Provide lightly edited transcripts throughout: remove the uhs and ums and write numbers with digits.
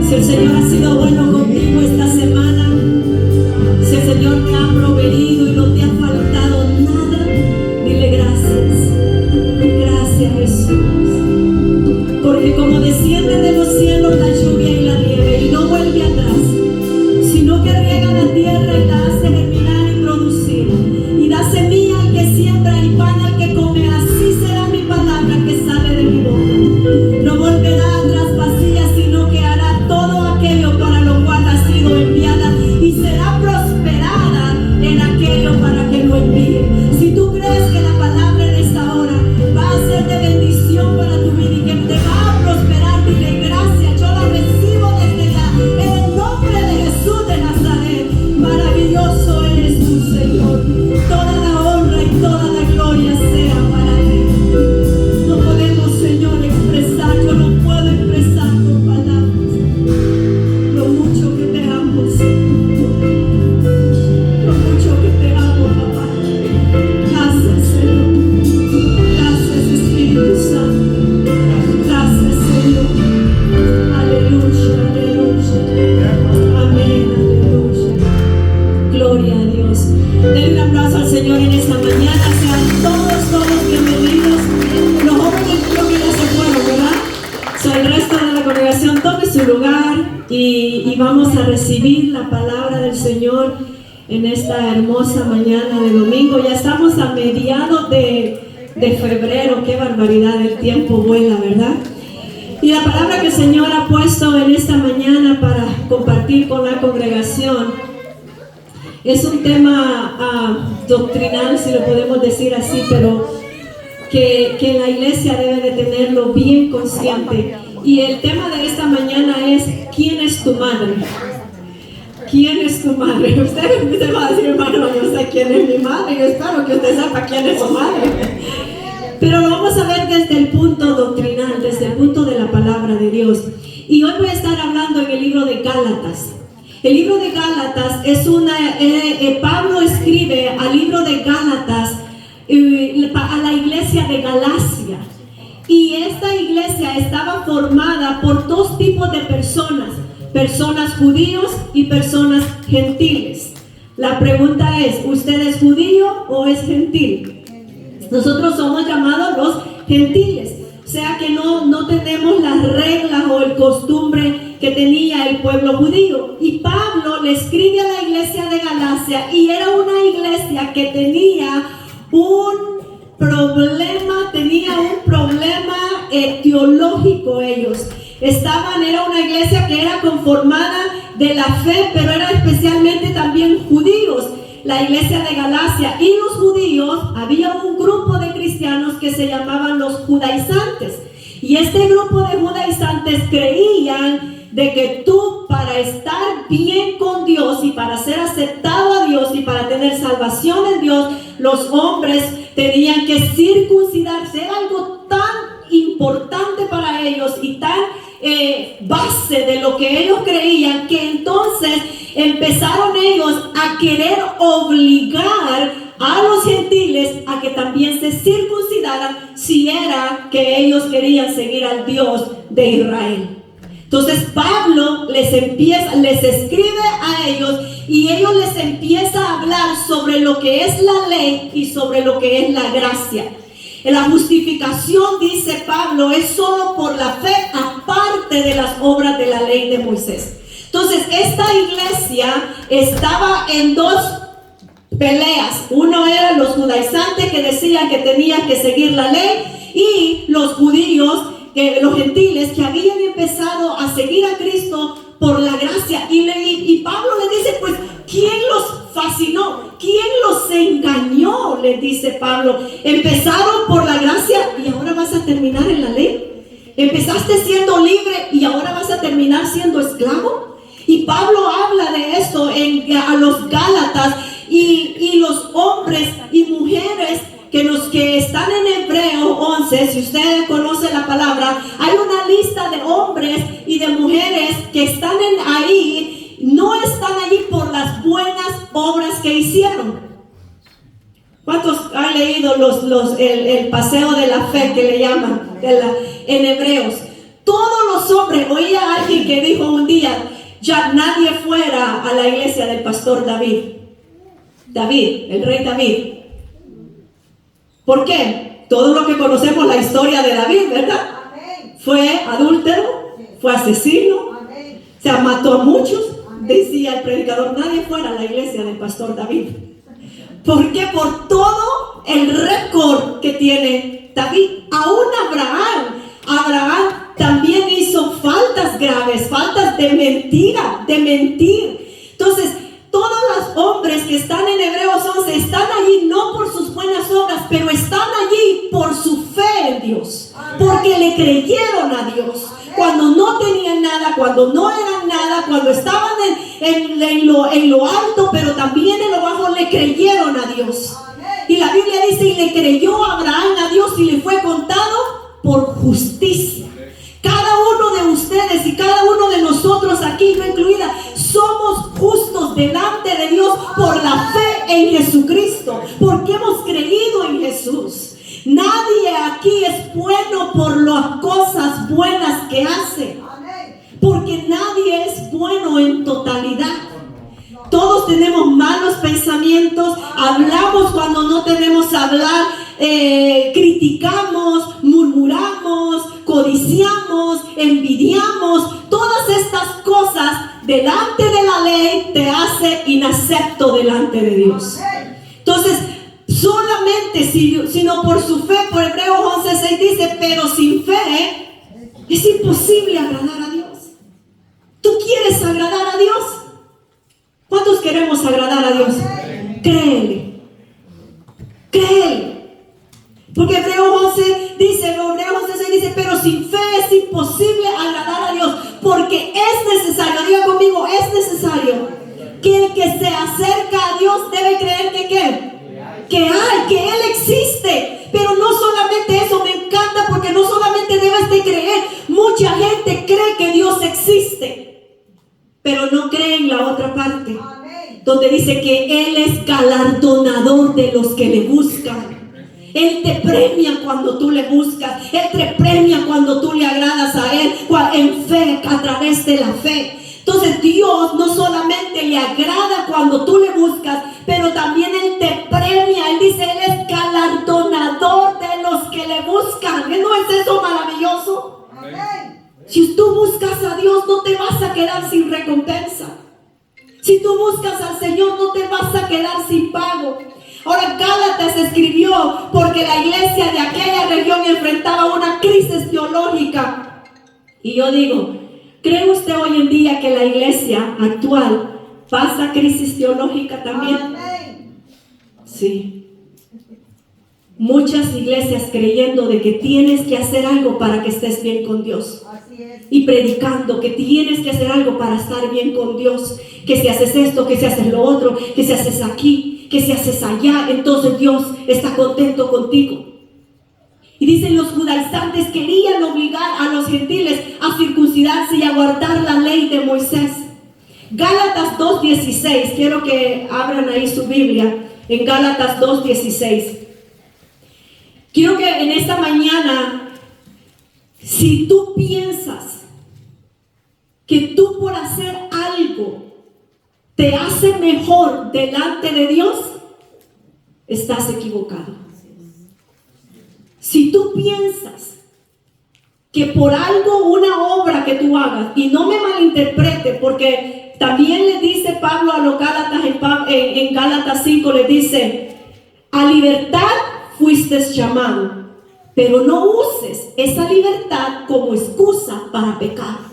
Si el Señor ha sido bueno contigo esta semana, si el Señor te ha proveído y no te ha faltado nada, dile gracias. Gracias, Jesús. Porque como desciende de los cielos la lluvia y la nieve y no vuelve atrás, sino que riega la tierra y la hace germinar y producir, y da semilla al que siembra y pan al que come, así será mi palabra que sale de mi boca. No volverá atrás vacía, sino que hará todo aquello para lo cual ha sido enviada, y será prosperada en aquello para que lo envíe. Si tú crees que la palabra en esta hora va a ser de bendición para tu vida y que te va a prosperar, dile gracias. Yo la recibo desde ya en el nombre de Jesús de Nazaret. Maravilloso eres tú, Señor. Toda la honra y toda la gloria sea para ti. No podemos, Señor, expresar, yo no puedo expresar con palabras lo mucho que te amo, Señor. Lo mucho que te amo, papá. Gracias, Señor. Gracias, Espíritu Santo. Gracias, Señor. Aleluya, aleluya. Amén, aleluya. Gloria a Dios. Denle un aplauso al Señor en esta mañana. Sean todos bienvenidos. Los jóvenes creo que ya se fueron, ¿verdad? El resto de la congregación tome su lugar y vamos a recibir la palabra del Señor en esta hermosa mañana de domingo. Ya estamos a mediados de febrero. Qué barbaridad, el tiempo vuela, ¿verdad? Y la palabra que el Señor ha puesto en esta mañana para compartir con la congregación es un tema doctrinal, si lo podemos decir así, pero que la iglesia debe de tenerlo bien consciente. Y el tema de esta mañana es: ¿quién es tu madre? ¿Quién es tu madre? Usted va a decir, hermano, yo sé quién es mi madre. Yo espero que usted sepa quién es su madre. Pero lo vamos a ver desde el punto doctrinal, desde el punto de la palabra de Dios. Y hoy voy a estar hablando en el libro de Gálatas. El libro de Gálatas es Pablo escribe al libro de Gálatas a la iglesia de Galacia. Y esta iglesia estaba formada por dos tipos de personas: personas judíos y personas gentiles. La pregunta es: ¿usted es judío o es gentil? Nosotros somos llamados los gentiles, o sea que no tenemos las reglas o el costumbre que tenía el pueblo judío. Y Pablo le escribe a la iglesia de Galacia, y era una iglesia que tenía un problema teológico. Ellos era una iglesia que era conformada de la fe, pero era especialmente también judíos. La iglesia de Galacia y los judíos, había un grupo de cristianos que se llamaban los judaizantes, y este grupo de judaizantes creían de que tú, para estar bien con Dios y para ser aceptado a Dios y para tener salvación en Dios, los hombres tenían que circuncidarse. Era algo tan importante para ellos y tan base de lo que ellos creían, que entonces empezaron ellos a querer obligar a los gentiles a que también se circuncidaran, si era que ellos querían seguir al Dios de Israel. Entonces Pablo les escribe a ellos, y ellos les empieza a hablar sobre lo que es la ley y sobre lo que es la gracia. La justificación, dice Pablo, es solo por la fe, aparte de las obras de la ley de Moisés. Entonces esta iglesia estaba en dos peleas. Uno eran los judaizantes, que decían que tenían que seguir la ley, y los judíos, los gentiles, que habían empezado a seguir a Cristo por la gracia. Y Pablo le dice, pues, ¿quién los fascinó? ¿Quién los engañó? Le dice Pablo. Empezaron por la gracia y ahora vas a terminar en la ley. Empezaste siendo libre y ahora vas a terminar siendo esclavo. Y Pablo habla de esto a los Gálatas, y los hombres y mujeres que están en Hebreo 11, si usted conoce la palabra, hay una lista de hombres y de mujeres que están ahí, no están allí por las buenas obras que hicieron. ¿Cuántos han leído el paseo de la fe que le llaman en Hebreos? Todos los hombres, oí a alguien que dijo un día, ya nadie fuera a la iglesia del pastor David. David, el rey David. ¿Por qué? Todo lo que conocemos la historia de David, ¿verdad? Fue adúltero, fue asesino, se mató a muchos. Decía el predicador, nadie fuera a la iglesia del pastor David. ¿Por qué? Por todo el récord que tiene David. Aún Abraham también hizo faltas graves, faltas de mentira, de mentir. Entonces, todos los hombres que están en Hebreos 11 están allí no por sus buenas obras, pero están allí por su fe en Dios, porque le creyeron a Dios. Cuando no tenían nada, cuando no eran nada, cuando estaban en lo alto, pero también en lo bajo, le creyeron a Dios. Y la Biblia dice, y le creyó Abraham a Dios y le fue contado por justicia. Cada uno de ustedes y cada uno de nosotros aquí, yo incluida, somos justos delante de Dios por la fe en Jesucristo, porque hemos creído en Jesús. Nadie aquí es bueno por las cosas buenas que hace, porque nadie es bueno en totalidad. Todos tenemos malos pensamientos, hablamos cuando no debemos hablar, criticamos, murmuramos, codiciamos, envidiamos. Todas estas cosas delante de la ley te hace inacepto delante de Dios. Entonces, solamente sino por su fe, por Hebreos 11:6 dice, pero sin fe es imposible agradar a Dios. ¿Tú quieres agradar a Dios? ¿Cuántos queremos agradar a Dios? Créele. Porque Hebreos 11:6 dice, pero sin fe es imposible agradar a Dios, porque es necesario, diga conmigo, es necesario que el que se acerca a Dios debe creer que Él existe. Pero no solamente eso, me encanta porque no solamente debes de creer, mucha gente cree que Dios existe, pero no cree en la otra parte, donde dice que Él es galardonador de los que le buscan. Él te premia cuando tú le buscas, Él te premia cuando tú le agradas a Él, en fe, a través de la fe. Entonces Dios no solamente le agrada cuando tú le buscas, pero también Él te premia. Él dice, Él es galardonador de los que le buscan. ¿No es eso maravilloso? Amén. Si tú buscas a Dios, no te vas a quedar sin recompensa. Si tú buscas al Señor, no te vas a quedar sin pago. Ahora, Gálatas escribió porque la iglesia de aquella región enfrentaba una crisis teológica. Y yo digo, ¿cree usted hoy en día que la iglesia actual pasa crisis teológica también? Amén. Sí. Muchas iglesias creyendo de que tienes que hacer algo para que estés bien con Dios. Así es. Y predicando que tienes que hacer algo para estar bien con Dios. Que si haces esto, que si haces lo otro, que si haces aquí, que si haces allá, entonces Dios está contento contigo. Y dicen, los judaizantes querían obligar a los gentiles a circuncidarse y a guardar la ley de Moisés. Gálatas 2:16, quiero que abran ahí su Biblia, en Gálatas 2:16. Quiero que en esta mañana, si tú piensas que tú por hacer algo te hace mejor delante de Dios, estás equivocado. Si tú piensas que por algo, una obra que tú hagas, y no me malinterprete, porque también le dice Pablo a los Gálatas en Gálatas 5, le dice, a libertad fuiste llamado, pero no uses esa libertad como excusa para pecar.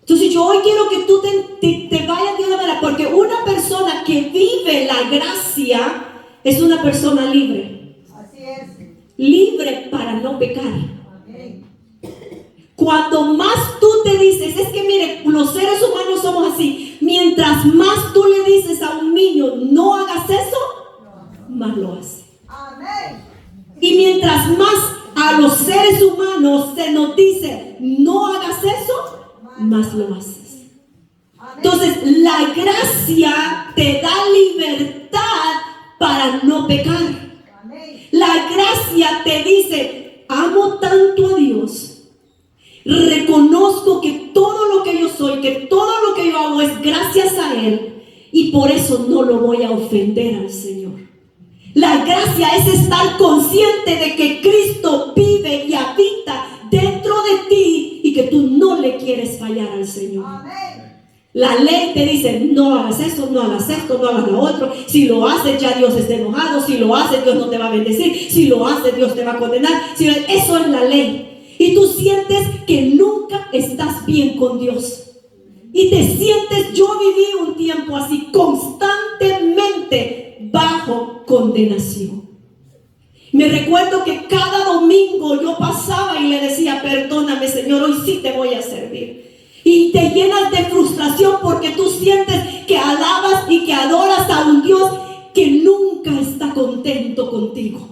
Entonces yo hoy quiero que tú te vayas de una manera, porque una persona que vive la gracia es una persona libre. Así es. Libre para no pecar. Amén. Cuando más tú te dices, es que mire, los seres humanos somos así, mientras más tú le dices a un niño, no hagas eso, más lo hace. Amén. Y mientras más a los seres humanos se nos dice, no hagas eso, más lo haces. Entonces la gracia te da libertad para no pecar. La gracia te dice, amo tanto a Dios Reconozco que todo lo que yo soy, que todo lo que yo hago es gracias a Él, y por eso no lo voy a ofender al Señor. La gracia es estar consciente de que Cristo vive y habita dentro de ti y que tú no le quieres fallar al Señor. La ley te dice: no hagas eso, no hagas esto, no hagas lo otro. Si lo haces, ya Dios está enojado. Si lo haces, Dios no te va a bendecir. Si lo haces, Dios te va a condenar. Eso es la ley. Y tú sientes que nunca estás bien con Dios. Y te sientes, yo viví un tiempo así, constantemente bajo condenación. Me recuerdo que cada domingo yo pasaba y le decía: perdóname, Señor, hoy sí te voy a servir. Y te llenas de frustración porque tú sientes que alabas y que adoras a un Dios que nunca está contento contigo,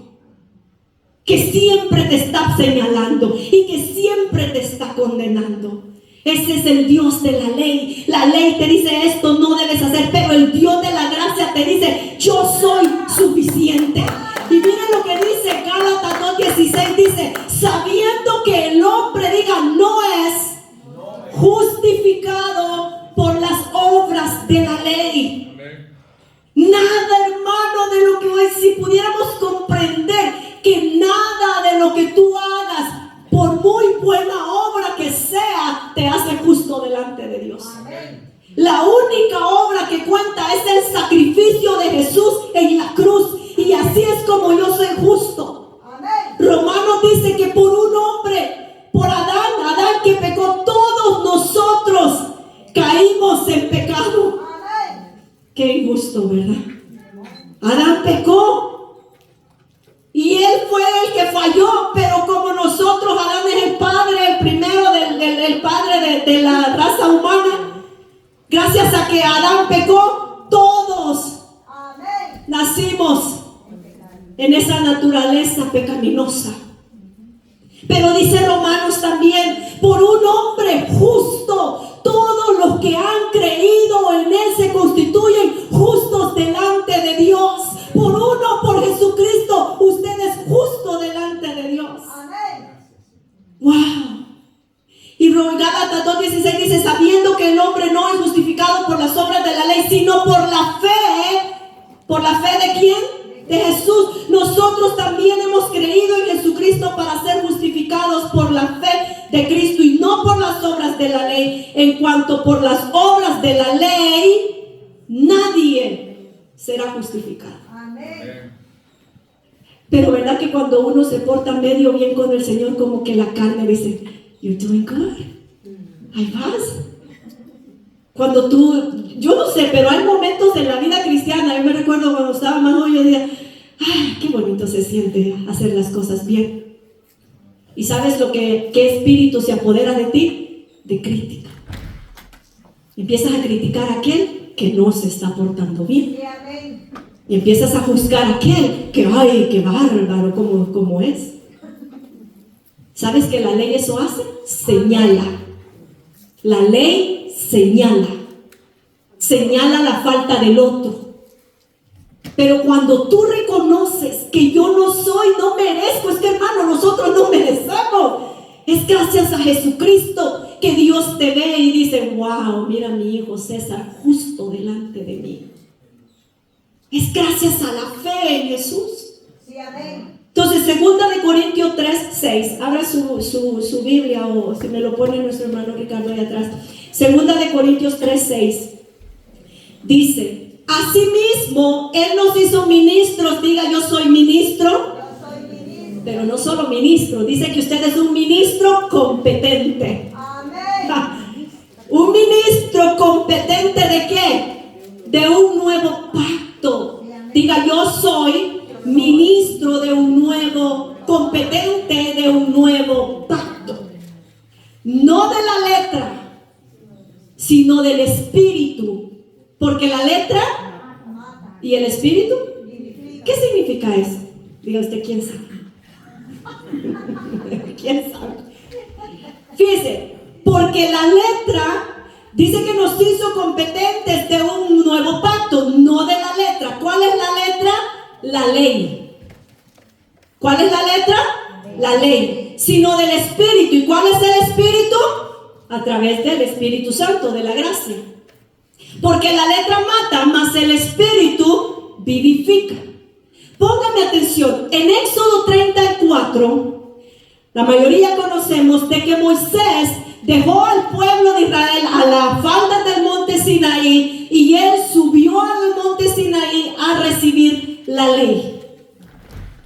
que siempre te está señalando y que siempre te está condenando. Ese es el Dios de la ley. La ley te dice: esto no debes hacer, pero el Dios de la gracia te dice: yo soy suficiente. Y miren lo que dice Gálatas 2:16, dice: sabiendo que el hombre, diga, no es justificado por las obras de la ley. Nada, hermano, de lo que hoy, si pudiéramos comprender que nada de lo que tú hagas, por muy buena obra que sea, te hace justo delante de Dios. La única obra que cuenta es el sacrificio de Jesús en la cruz, y así es como yo soy justo. Romanos dice que por un hombre, por Adán que pecó, todos nosotros caímos en pecado. Qué injusto, ¿verdad? Adán pecó y él fue el que falló, pero como nosotros, Adán es el padre, el primero el padre de la raza humana. Gracias a que Adán pecó, todos nacimos en esa naturaleza pecaminosa. Pero dice Romanos también: por un hombre justo, todos los que han creído en él se constituyen justos delante de Dios. Por uno, por Jesucristo, usted es justo delante de Dios. Wow. Y Gálatas 2:16 dice: sabiendo que el hombre no es justificado por las obras de la ley, sino por la fe. ¿Por la fe de quién? De Jesús. Nosotros también hemos creído en Jesucristo para ser justificados por la fe de Cristo y no por las obras de la ley. En cuanto por las obras de la ley, nadie será justificado. Amén. Pero verdad que cuando uno se porta medio bien con el Señor, como que la carne dice: you're doing good, ahí vas. Cuando tú, yo no sé, pero hay momentos en la vida cristiana. Yo me recuerdo cuando estaba más joven, yo decía: ¡ay, qué bonito se siente hacer las cosas bien! ¿Y sabes qué espíritu se apodera de ti? De crítica. Empiezas a criticar a aquel que no se está portando bien. Y empiezas a juzgar a aquel que, ¡ay, qué bárbaro! ¿Cómo es? ¿Sabes que la ley eso hace? Señala. La ley señala la falta del otro. Pero cuando tú reconoces que yo no soy, no merezco, es que, hermano, nosotros no merecemos. Es gracias a Jesucristo que Dios te ve y dice: wow, mira a mi hijo César justo delante de mí. Es gracias a la fe en Jesús. Sí, amén. Entonces, 2 Corintios 3:6, abra su Biblia, o si me lo pone nuestro hermano Ricardo ahí atrás. 2 Corintios 3:6 dice: asimismo, Él nos hizo ministros. Diga: yo soy ministro. Pero no solo ministro, dice que usted es un ministro competente. Amén. Un ministro competente ¿de qué? De un nuevo pacto. Diga: yo soy ministro de un nuevo, competente de un nuevo pacto. No de la letra, sino del espíritu. Porque la letra y el espíritu, ¿qué significa eso? Diga usted: ¿quién sabe? ¿Quién sabe? Fíjese, porque la letra dice que nos hizo competentes de un nuevo pacto, no de la letra. ¿Cuál es la letra? La ley. ¿Cuál es la letra? la ley, sino del Espíritu. ¿Y cuál es el Espíritu? A través del Espíritu Santo, de la gracia. Porque la letra mata, mas el Espíritu vivifica. Póngame atención, en Éxodo 34, la mayoría conocemos de que Moisés dejó al pueblo de Israel a la falda del monte Sinaí y él subió al monte Sinaí a recibir la ley.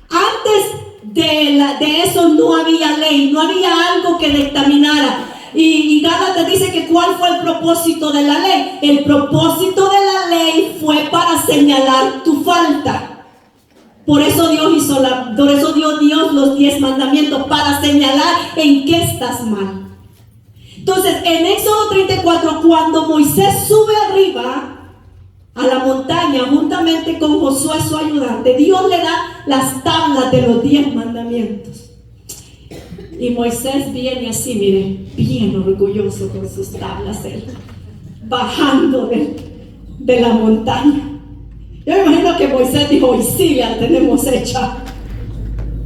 Antes de eso no había ley, no había algo que dictaminara. Y Gálatas dice que ¿cuál fue el propósito de la ley? El propósito de la ley fue para señalar tu falta. Por eso dio Dios los 10 mandamientos, para señalar en qué estás mal. Entonces, en Éxodo 34, cuando Moisés sube arriba a la montaña, juntamente con Josué, su ayudante, Dios le da las tablas de los 10 mandamientos. Y Moisés viene así, mire, bien orgulloso con sus tablas, él, bajando de la montaña. Yo me imagino que Moisés dijo, hoy sí la tenemos hecha.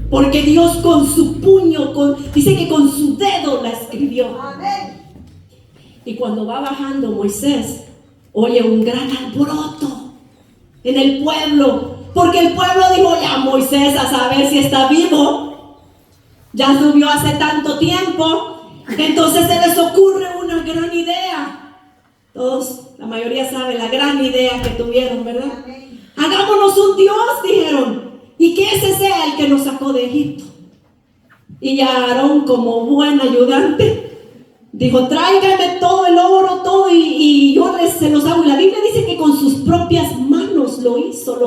Porque Dios con su puño, dice que con su dedo la escribió. Amén. Y cuando va bajando Moisés, oye un gran alboroto en el pueblo. Porque el pueblo dijo, ya Moisés a saber si está vivo. Ya subió hace tanto tiempo. Entonces se les ocurre una gran idea. Todos, la mayoría sabe la gran idea que tuvieron, ¿verdad? Amén. Hagámonos un Dios, dijeron, y que ese sea el que nos sacó de Egipto. Y Aarón, como buen ayudante, dijo, tráigame todo el oro, todo, y yo se los hago. Y la Biblia dice que con sus propias manos lo hizo,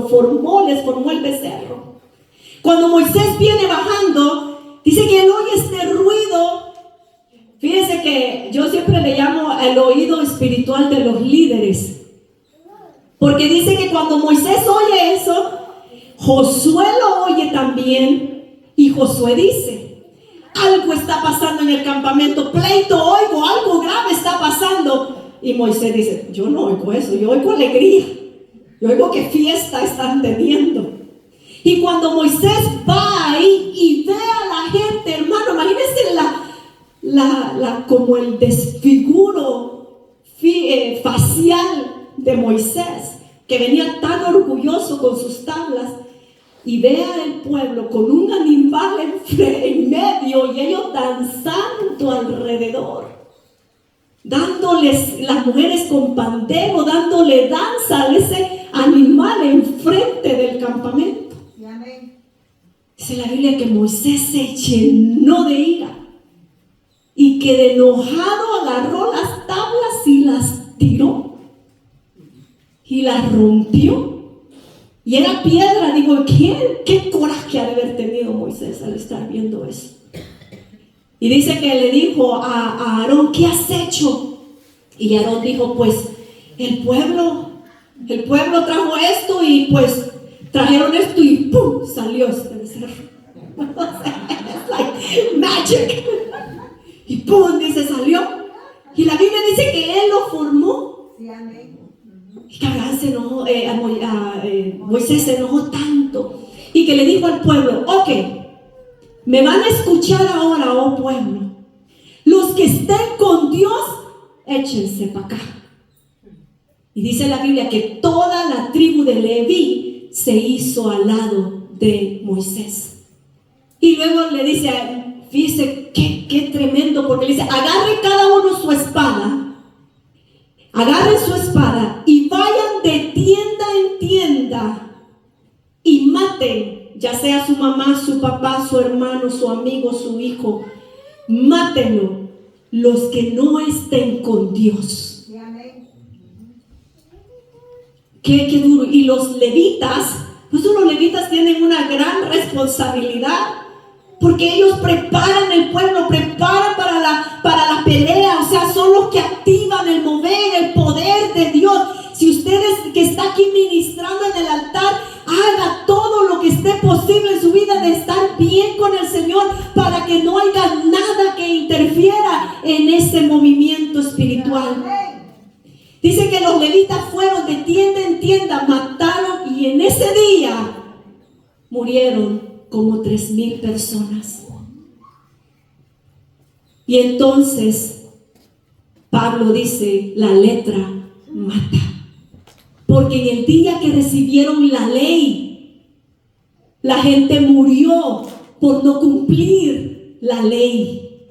les formó el becerro. Cuando Moisés viene bajando, dice que él oye este ruido. Fíjense que yo siempre le llamo el oído espiritual de los líderes. Porque dice que cuando Moisés oye eso, Josué lo oye también. Y Josué dice, algo está pasando en el campamento, pleito oigo, algo grave está pasando. Y Moisés dice, yo no oigo eso, yo oigo alegría. Yo oigo que fiesta están teniendo. Y cuando Moisés va ahí y ve a la gente, hermano, imagínense como el desfiguro facial de Moisés, que venía tan orgulloso con sus tablas, y ve al pueblo con un animal en medio y ellos danzando alrededor, dándoles, las mujeres con pandero, dándole danza a ese animal enfrente del campamento. Dice la Biblia que Moisés se llenó de ira y que de enojado agarró las tablas y las tiró y las rompió. Y era piedra. Digo, ¿qué coraje ha de haber tenido Moisés al estar viendo eso? Y dice que le dijo a Aarón, ¿qué has hecho? Y Aarón dijo, pues el pueblo trajo esto y pues trajeron esto y ¡pum! Salió este becerro. It's like magic. Y ¡pum! Dice, salió. Y la Biblia dice que él lo formó. Sí, amén. Y que Abraham se enojó, Moisés se enojó tanto y que le dijo al pueblo, ok, me van a escuchar ahora, oh pueblo, los que estén con Dios, échense para acá. Y dice la Biblia que toda la tribu de Leví se hizo al lado de Moisés. Y luego le dice, fíjese qué tremendo, porque le dice, agarre cada uno su espada. Agarren su espada y vayan de tienda en tienda y maten, ya sea su mamá, su papá, su hermano, su amigo, su hijo. Mátenlo, los que no estén con Dios. Qué duro. Y los levitas, pues los levitas tienen una gran responsabilidad. Porque ellos preparan el pueblo, preparan para la pelea. O sea, son los que activan el mover, el poder de Dios. Si ustedes que está aquí ministrando en el altar, haga todo lo que esté posible en su vida de estar bien con el Señor, para que no haya nada que interfiera en ese movimiento espiritual. Dice que los levitas fueron de tienda en tienda, mataron, y en ese día murieron como 3,000 personas. Y entonces Pablo dice, la letra mata. Porque en el día que recibieron la ley, la gente murió por no cumplir la ley.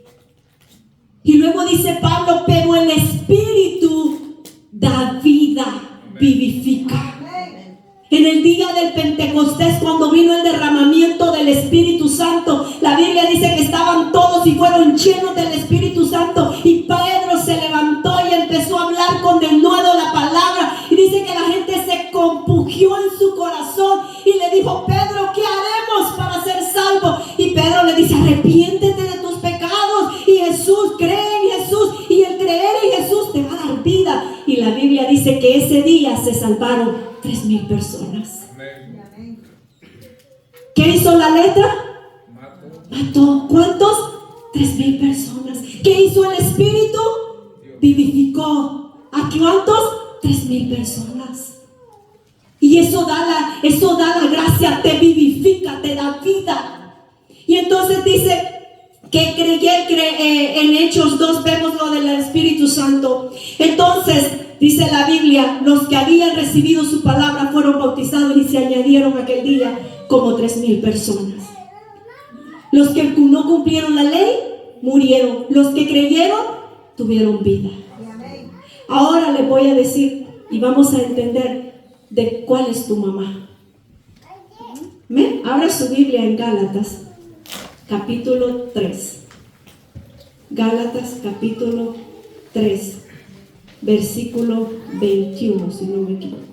Y luego dice Pablo, pero el Espíritu da vida, vivifica. En el día del Pentecostés, cuando vino el derramamiento del Espíritu Santo, la Biblia dice que estaban todos y fueron llenos del Espíritu Santo. Y Pedro se levantó y empezó a hablar con denuedo la palabra. Y dice que la gente se compungió en su corazón y le dijo, Pedro, ¿qué haremos para ser salvos? Y Pedro le dice, arrepiéntete de tus pecados. Y Jesús, cree en Jesús. Y el creer en Jesús te va a dar vida. Y la Biblia dice que ese día se salvaron 3,000 personas. ¿Qué hizo la letra? Mató. ¿Cuántos? 3,000 personas. ¿Qué hizo el Espíritu? Vivificó. ¿A cuántos? 3,000 personas. Y eso da la gracia, te vivifica, te da vida. Y entonces dice que en Hechos 2 vemos lo del Espíritu Santo. Entonces dice la Biblia, los que habían recibido su palabra fueron bautizados y se añadieron aquel día como 3,000 personas. Los que no cumplieron la ley murieron. Los que creyeron tuvieron vida. Ahora les voy a decir y vamos a entender de cuál es tu mamá. Abra su Biblia en Gálatas capítulo 3. Gálatas capítulo 3. Versículo 21, si no me equivoco.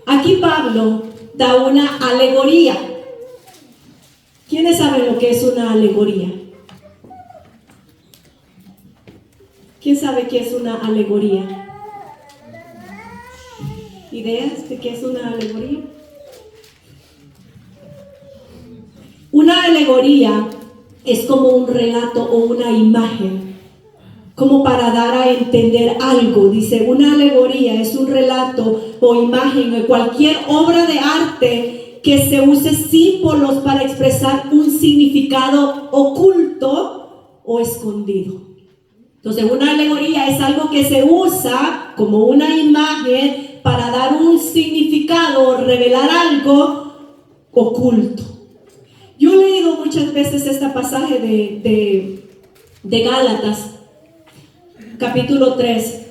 Aquí Pablo da una alegoría. ¿Quiénes saben lo que es una alegoría? ¿Quién sabe qué es una alegoría? ¿Ideas de qué es una alegoría? Una alegoría es como un relato o una imagen, como para dar a entender algo. Dice, una alegoría es un relato o imagen o cualquier obra de arte que se use símbolos para expresar un significado oculto o escondido. Entonces, una alegoría es algo que se usa como una imagen para dar un significado o revelar algo oculto. Yo he leído muchas veces este pasaje de Gálatas capítulo 3.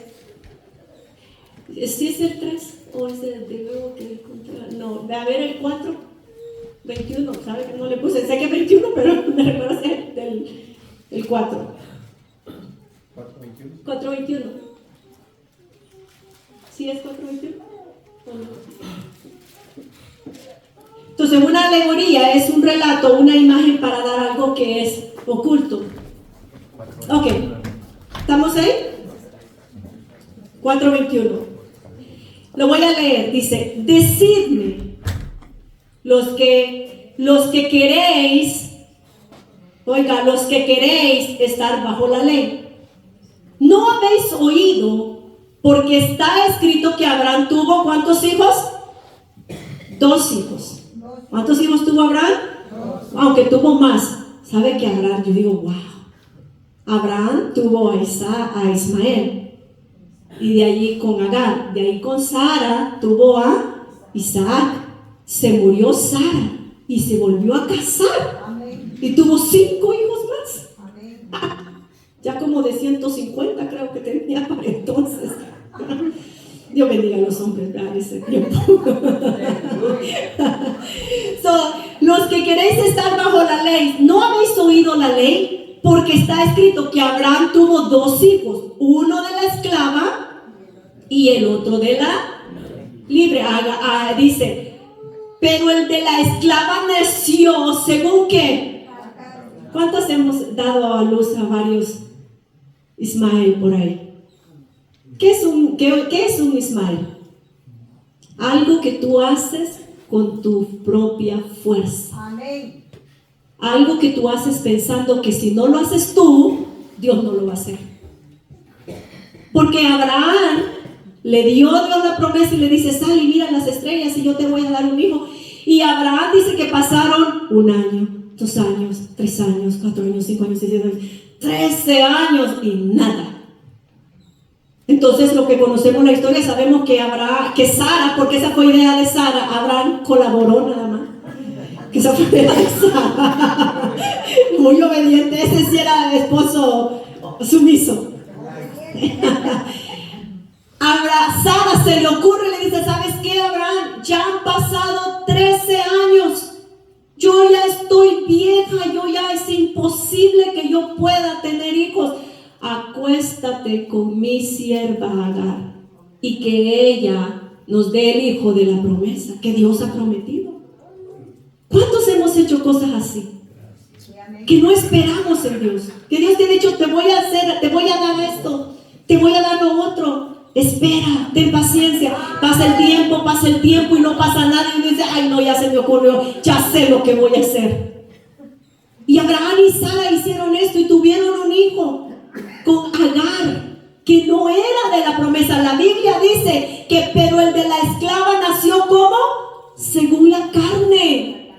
¿Sí es el 3 o es el de luego que encontrar? No, a ver el 4, 21, ¿sabe que no le puse? Sé que 21, pero me recuerdo el 4. 4:21. ¿Sí es 4:21? ¿O no? Entonces, una alegoría es un relato, una imagen para dar algo que es oculto. Ok, ¿estamos ahí? 4:21. Lo voy a leer. Dice, decidme, los que queréis, oiga, los que queréis estar bajo la ley, ¿no habéis oído? Porque está escrito que Abraham tuvo, ¿cuántos hijos? 2 hijos. ¿Cuántos hijos tuvo Abraham? 2. Aunque tuvo más. ¿Sabe que Abraham? Yo digo, wow. Abraham tuvo a Ismael. Y de allí con Agar. De ahí con Sara tuvo a Isaac. Se murió Sara y se volvió a casar. Amén. Y tuvo 5 hijos más. Amén. Ya como de 150 creo que tenía para entonces. Dios bendiga a los hombres a ese tiempo. Los que queréis estar bajo la ley, ¿no habéis oído la ley? Porque está escrito que Abraham tuvo 2 hijos, uno de la esclava y el otro de la libre. Dice, pero el de la esclava nació, ¿según qué? ¿Cuántos hemos dado a luz a varios Ismael por ahí? ¿Qué es un Ismael? Algo que tú haces con tu propia fuerza. Amén. Algo que tú haces pensando que si no lo haces tú, Dios no lo va a hacer. Porque Abraham le dio a Dios la promesa y le dice, sal y mira las estrellas y yo te voy a dar un hijo. Y Abraham dice que pasaron 1 año, 2 años, 3 años, 4 años, 5 años, 6 años, 13 años y nada. Entonces, lo que conocemos la historia, sabemos que Sara, porque esa fue idea de Sara, Abraham colaboró nada más. Que esa fue idea de Sara. Muy obediente, ese sí era esposo sumiso. Sara se le ocurre y le dice: ¿sabes qué, Abraham? Ya han pasado 13 años. Yo ya estoy vieja, es imposible que yo pueda tener hijos. Acuéstate con mi sierva Agar y que ella nos dé el hijo de la promesa que Dios ha prometido. ¿Cuántos hemos hecho cosas así? Que no esperamos en Dios. Que Dios te ha dicho: te voy a dar esto, te voy a dar lo otro. Espera, ten paciencia. Pasa el tiempo y no pasa nada. Y dice: ay, no, ya se me ocurrió, ya sé lo que voy a hacer. Y Abraham y Sara hicieron esto y tuvieron un hijo con Agar, que no era de la promesa. La Biblia dice que pero el de la esclava nació como según la carne.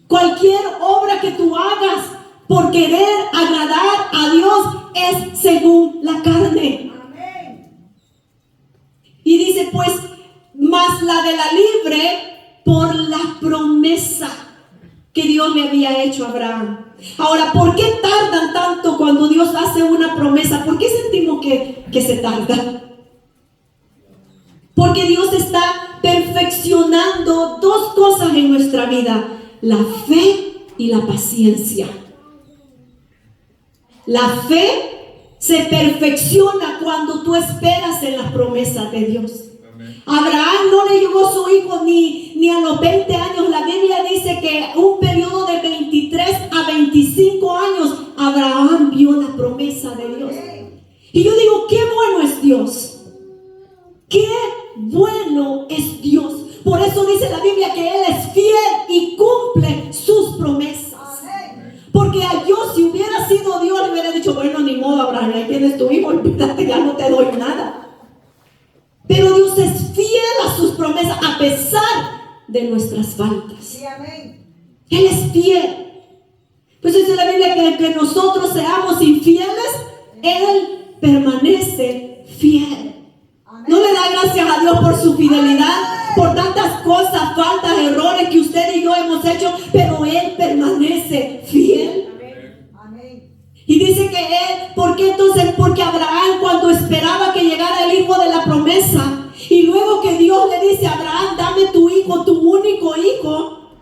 Cualquier obra que tú hagas por querer agradar a Dios es según la carne. Y dice pues, más la de la libre por la promesa que Dios le había hecho a Abraham. Ahora, ¿por qué tardan tanto cuando Dios hace una promesa? ¿Por qué sentimos que se tarda? Porque Dios está perfeccionando 2 cosas en nuestra vida: la fe y la paciencia. La fe se perfecciona cuando tú esperas en las promesas de Dios. Abraham no le llegó su hijo ni a los 20 años. La Biblia dice que un periodo de 23 a 25 años Abraham vio la promesa de Dios. Y yo digo: qué bueno es Dios. Qué bueno es Dios. Por eso dice la Biblia que Él es fiel y cumple sus promesas. Porque a Dios, si hubiera sido Dios, le hubiera dicho: bueno, ni modo, Abraham, ahí tienes tu hijo, olvídate, ya no te doy nada. Pero Dios es fiel a sus promesas a pesar de nuestras faltas. Sí, amén. Él es fiel. Pues dice la Biblia que nosotros seamos infieles, Él permanece fiel. Amén. No le da gracias a Dios por su fidelidad, por tantas cosas, faltas, errores que usted y yo hemos hecho, pero Él permanece fiel. Y dice que Él, ¿por qué entonces? Porque Abraham, cuando esperaba que llegara el hijo de la promesa, y luego que Dios le dice a Abraham: dame tu hijo, tu único hijo,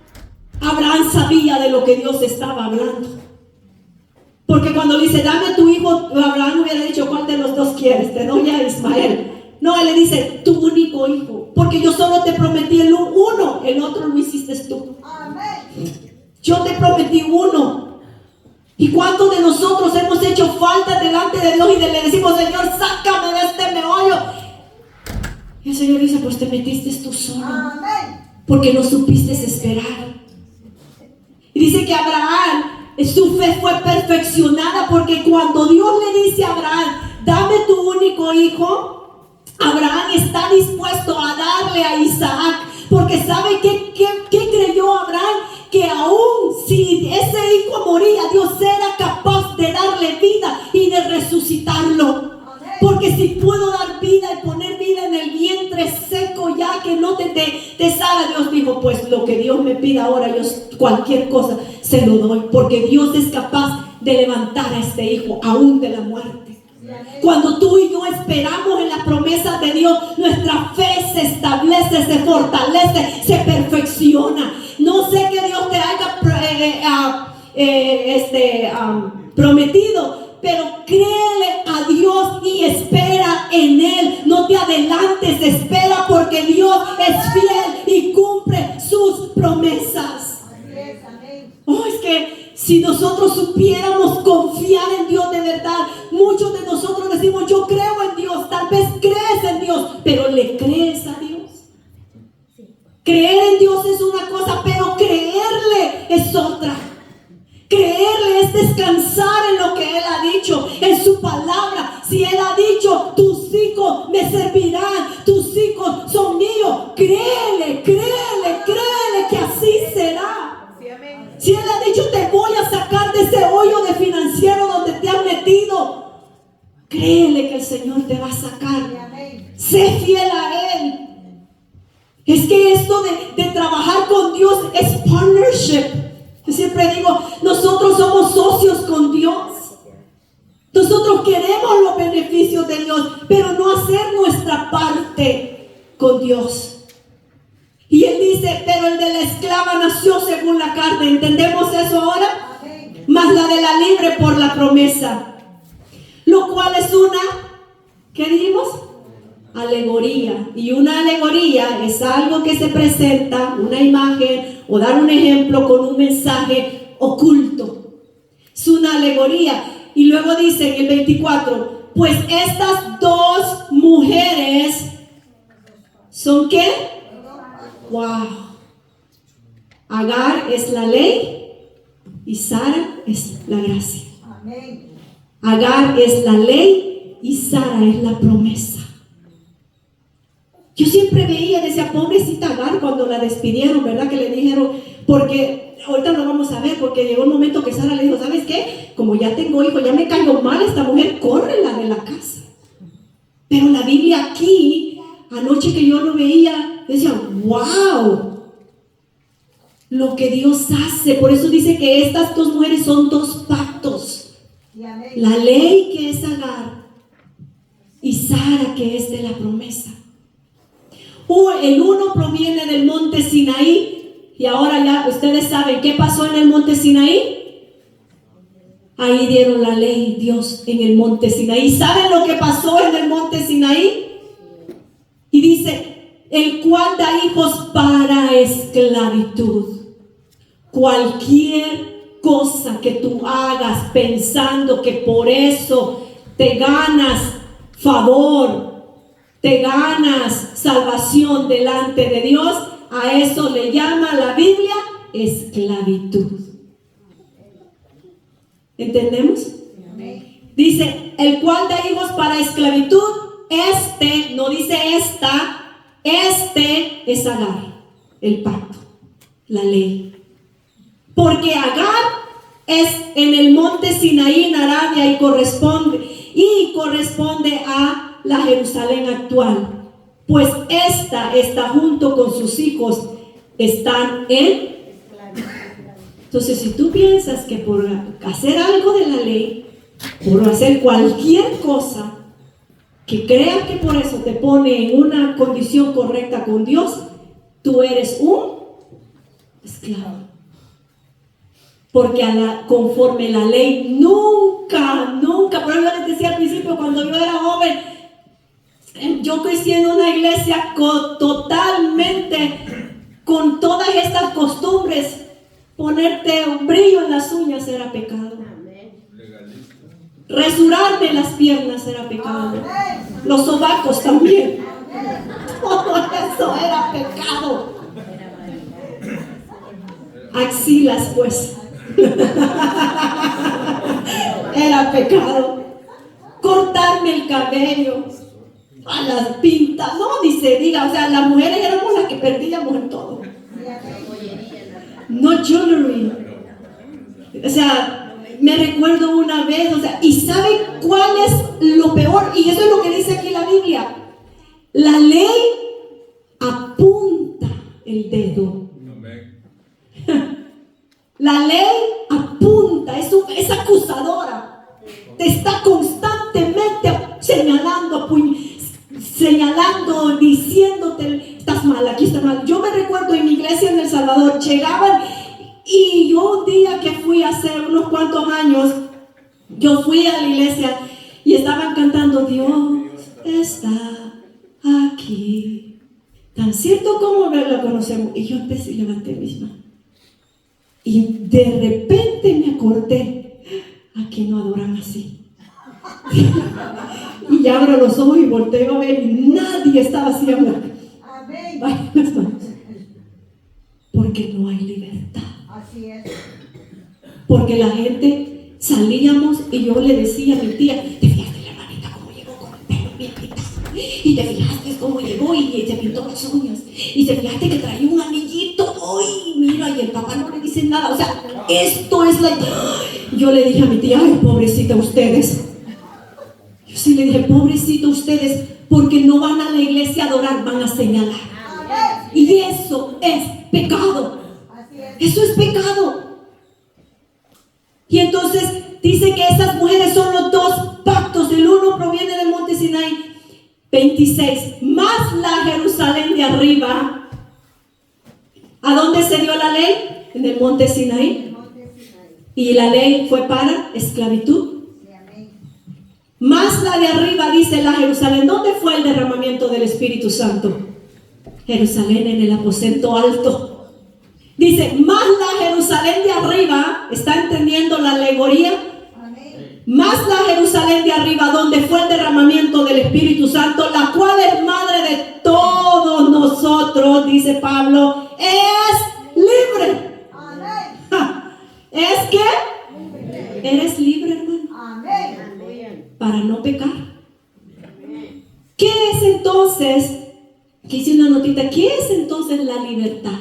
Abraham sabía de lo que Dios estaba hablando. Porque cuando dice: dame tu hijo, Abraham hubiera dicho: ¿cuál de los 2 quieres? Te doy a Ismael. No, Él le dice: tu único hijo, porque yo solo te prometí el uno, el otro lo hiciste tú. Amén. Yo te prometí uno. ¿Y cuántos de nosotros hemos hecho falta delante de Dios y le decimos: Señor, sácame de este meollo? Y el Señor dice: pues te metiste tú solo. Amén. Porque no supiste esperar. Y dice que Abraham, su fe fue perfeccionada, porque cuando Dios le dice a Abraham: dame tu único hijo, Abraham está dispuesto a darle a Isaac, porque sabe que creyó Abraham, que aún si ese hijo moría, Dios era capaz de darle vida y de resucitarlo. Porque si puedo dar vida y poner vida en el vientre seco ya que no te sale, Dios dijo: pues lo que Dios me pida ahora, yo cualquier cosa se lo doy, porque Dios es capaz de levantar a este hijo aún de la muerte. Cuando tú y yo esperamos en las promesas de Dios, nuestra fe se establece, se fortalece, se perfecciona. No sé que Dios te haya prometido, pero créele a Dios y espera en Él. No te adelantes, espera, porque Dios es fiel y cumple sus promesas. Oh, es que si nosotros supiéramos confiar en Dios de verdad, muchos de nosotros decimos: yo creo en Dios. Tal vez crees en Dios, pero ¿le crees a Dios? Creer en Dios es una cosa, pero creerle es otra. Creerle es descansar en lo que Él ha dicho, en su palabra. Si Él ha dicho: tus hijos me servirán, tus hijos son míos, créele que así será. Si Él ha dicho: Señor te va a sacar. Sé fiel a Él. Es que esto de trabajar con Dios es partnership. Yo siempre digo, nosotros somos socios con Dios. Nosotros queremos los beneficios de Dios, pero no hacer nuestra parte con Dios. Y Él dice, pero el de la esclava nació según la carne. ¿Entendemos eso ahora? Más la de la libre por la promesa. Lo cual es una, ¿qué dijimos? Alegoría. Y una alegoría es algo que se presenta, una imagen o dar un ejemplo con un mensaje oculto. Es una alegoría. Y luego dice en el 24, pues estas dos mujeres ¿son qué? Wow. Agar es la ley y Sara es la gracia. Agar es la ley y Sara es la promesa. Yo siempre veía, decía, pobrecita Agar cuando la despidieron, ¿verdad? Que le dijeron, porque ahorita lo vamos a ver, porque llegó un momento que Sara le dijo, ¿sabes qué? Como ya tengo hijos, ya me cayó mal esta mujer, córrela de la casa. Pero la Biblia aquí, anoche que yo lo veía, decía, wow, lo que Dios hace. Por eso dice que estas dos mujeres son dos pactos. La ley que es Agar y Sara que es de la promesa. El uno proviene del monte Sinaí. Y ahora ya ustedes saben qué pasó en el monte Sinaí. Ahí dieron la ley Dios en el monte Sinaí. ¿Saben lo que pasó en el monte Sinaí? Y dice, el cual da hijos para esclavitud. Cualquier cosa que tú hagas pensando que por eso te ganas favor, te ganas salvación delante de Dios, a eso le llama la Biblia esclavitud. ¿Entendemos? Dice, el cual da hijos para esclavitud, no dice esta, es Agar, el pacto, la ley. Porque Agar es en el monte Sinaí en Arabia y corresponde a la Jerusalén actual, pues esta está junto con sus hijos, están en. Entonces, si tú piensas que por hacer algo de la ley, por hacer cualquier cosa, que creas que por eso te pone en una condición correcta con Dios, tú eres un esclavo. Porque conforme la ley nunca, por eso les decía al principio, cuando yo era joven, yo crecí en una iglesia totalmente con todas estas costumbres. Ponerte un brillo en las uñas era pecado. Rasurarme las piernas era pecado. Los sobacos también. Todo eso era pecado. Axilas, pues. Era pecado. Cortarme el cabello, a las pintas, no, ni se diga. O sea, las mujeres éramos las que perdíamos en todo. No jewelry. O sea, me recuerdo una vez, o sea, ¿y saben cuál es lo peor? Y eso es lo que dice aquí la Biblia. La ley apunta el dedo. La ley apunta, es acusadora. Te está constantemente señalando, diciéndote, estás mal, aquí estás mal. Yo me recuerdo en mi iglesia en El Salvador, llegaban y yo un día que fui hace unos cuantos años, yo fui a la iglesia y estaban cantando, Dios está aquí, tan cierto como lo conocemos. Y yo empecé y levanté mis manos. Y de repente me acordé, aquí no adoran así. Y abro los ojos y volteo a ver y nadie estaba así hablando. Porque no hay libertad. Así es. Porque la gente salíamos y yo le decía a mi tía, ¿te fijaste la hermanita cómo llegó con el pelo bien pintado? Y te fijaste cómo llegó y se pintó las uñas. Y te fijaste que traía un anillito. ¡Ay, mira! Y el papá no le dice nada. O sea, esto es la... Yo le dije a mi tía, ay, pobrecita ustedes. Yo sí le dije, pobrecito ustedes, porque no van a la iglesia a adorar, van a señalar. Y eso es pecado. Eso es pecado. Y entonces dice que esas mujeres son los dos pactos. El uno proviene del monte Sinaí. 26. Más la Jerusalén de arriba. ¿A dónde se dio la ley? En el monte Sinaí. Y la ley fue para esclavitud. Más la de arriba, dice la Jerusalén. ¿Dónde fue el derramamiento del Espíritu Santo? Jerusalén, en el aposento alto. Dice, más la Jerusalén de arriba. ¿Está entendiendo la alegoría? Más la Jerusalén de arriba, donde fue el derramamiento del Espíritu Santo, la cual es madre de todos nosotros, dice Pablo, es libre. ¿Es qué? Eres libre, hermano. Para no pecar. ¿Qué es entonces? Aquí hice una notita. ¿Qué es entonces la libertad?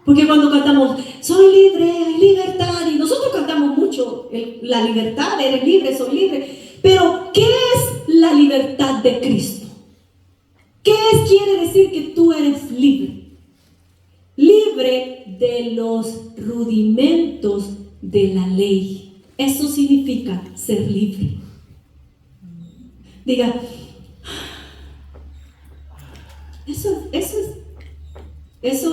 Porque cuando cantamos, soy libre, hay libertad, y nosotros cantamos mucho la libertad, eres libre, soy libre. Pero, ¿qué es la libertad de Cristo? Quiere decir que tú eres libre? Libre de los rudimentos de la ley. Eso significa ser libre. Diga, eso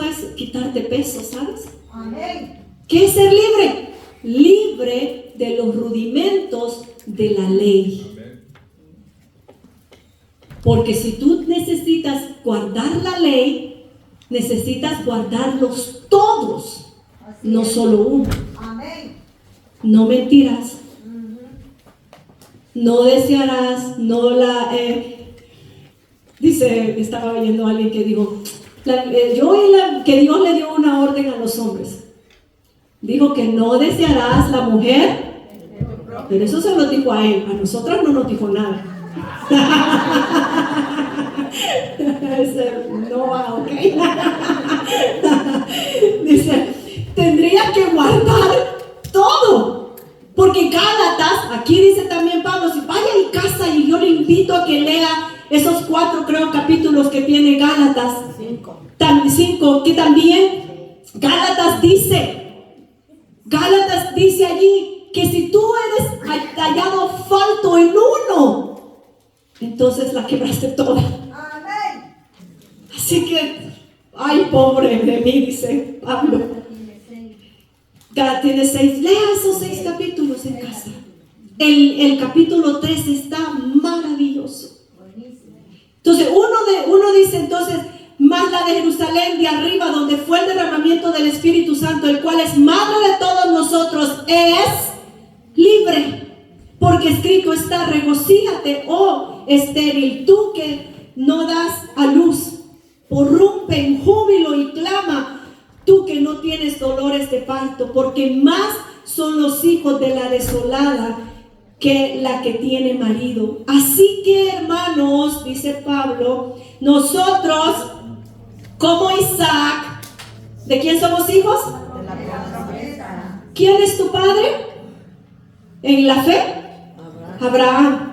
es quitarte peso, ¿sabes? Amén. ¿Qué es ser libre? Libre de los rudimentos de la ley. Porque si tú necesitas guardar la ley, necesitas guardarlos todos, no solo uno. Amén. No mentirás, no desearás, dice, estaba oyendo a alguien que dijo, que Dios le dio una orden a los hombres. Dijo que no desearás la mujer, pero eso se lo dijo a él, a nosotras no nos dijo nada. No va, ok. Dice, tendrías que guardar todo, porque Gálatas, aquí dice también Pablo, si vaya a mi casa y yo le invito a que lea esos 4, creo, capítulos que tiene Gálatas, 5, que también Gálatas dice allí que si tú eres hallado falto en uno, entonces la quebraste toda. Amén. Así que, ay, pobre de mí, dice Pablo. Tiene 6, lea esos 6 capítulos en casa. El capítulo 3 está maravilloso. Entonces uno dice entonces, más la de Jerusalén de arriba, donde fue el derramamiento del Espíritu Santo, el cual es madre de todos nosotros, es libre, porque escrito está, regocíjate, oh estéril, tú que no das a luz, prorrumpe en júbilo y clama, tú que no tienes dolores de parto, porque más son los hijos de la desolada que la que tiene marido. Así que, hermanos, dice Pablo, nosotros, como Isaac, ¿de quién somos hijos? De la promesa. ¿Quién es tu padre? En la fe, Abraham.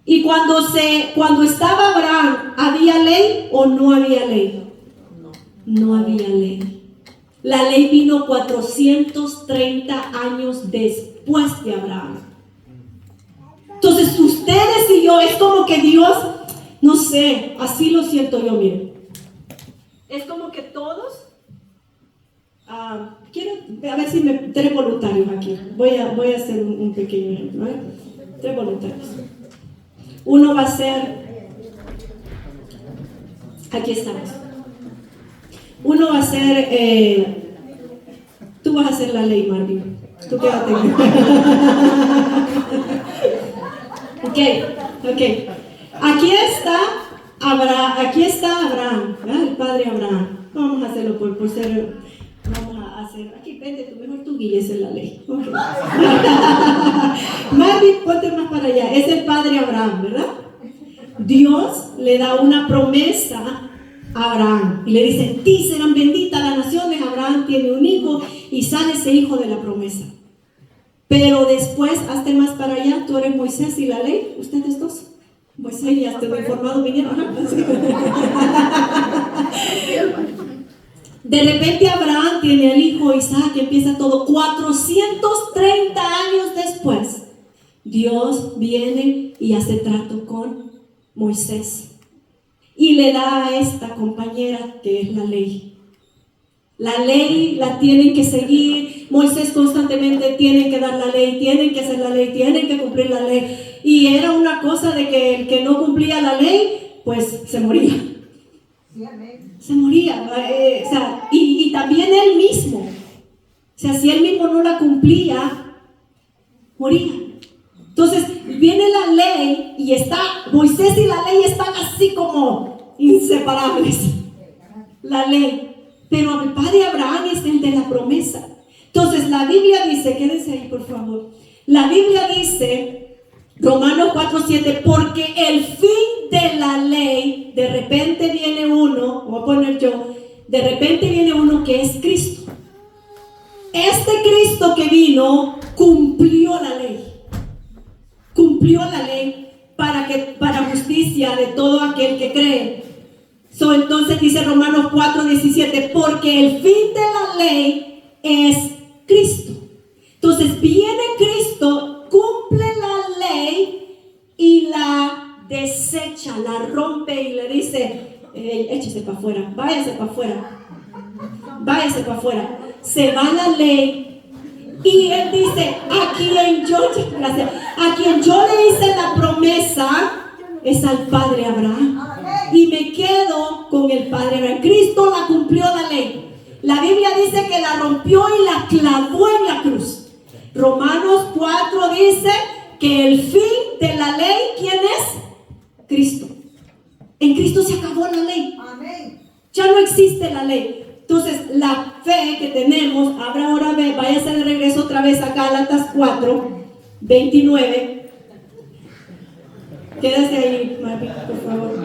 Y cuando estaba Abraham, ¿había ley o no había ley? No había ley. La ley vino 430 años después de Abraham. Entonces ustedes y yo, es como que Dios, no sé, así lo siento yo, miren. Es como que todos, quiero a ver si 3 voluntarios aquí. Voy a hacer un pequeño ejemplo, 3 voluntarios. Uno va a ser, aquí estamos. Uno va a ser, tú vas a hacer la ley, Marvin. Tú quédate. Ok. Aquí está Abraham, ¿verdad? El padre Abraham. Vamos a hacerlo por ser. Vamos a hacer. Aquí, vente, tú mejor tú guíes en la ley. Okay. Marvin, ponte más para allá. Es el padre Abraham, ¿verdad? Dios le da una promesa a Abraham y le dice: en ti serán benditas las naciones. Abraham tiene un hijo y sale ese hijo de la promesa. Pero después, hazte más para allá, tú eres Moisés. Moisés y la ley, ustedes dos. Moisés ya estoy informado, vinieron. De repente Abraham tiene al hijo Isaac, empieza todo. 430 años después, Dios viene y hace trato con Moisés y le da a esta compañera que es la ley. La ley la tienen que seguir. Moisés constantemente tienen que dar la ley, tienen que hacer la ley, tienen que cumplir la ley. Y era una cosa de que el que no cumplía la ley, pues se moría. Se moría. Y también él mismo. O sea, si él mismo no la cumplía, moría. Entonces viene la ley y está, Moisés y la ley están así como inseparables. La ley. Pero el padre Abraham es el de la promesa. Entonces la Biblia dice, quédense ahí por favor. La Biblia dice, Romanos 4:7, porque el fin de la ley, de repente viene uno, voy a poner yo, de repente viene uno que es Cristo. Este Cristo que vino cumplió la ley. Cumplió la ley para justicia de todo aquel que cree. Entonces dice Romanos 4:17, porque el fin de la ley es Cristo. Entonces viene Cristo, cumple la ley y la desecha, la rompe y le dice, échese para afuera, váyase para afuera, váyase para afuera. Se va la ley y él dice, a quien yo le hice la promesa es al padre Abraham. Y me quedo con el padre Abraham. Cristo la cumplió la ley. La Biblia dice que la rompió y la clavó en la cruz. Romanos 4 dice que el fin de la ley, ¿quién es? Cristo. En Cristo se acabó la ley. Ya no existe la ley. Entonces la fe que tenemos, ahora váyase de regreso otra vez a Gálatas 4:29. Quédese ahí, Marvin, por favor.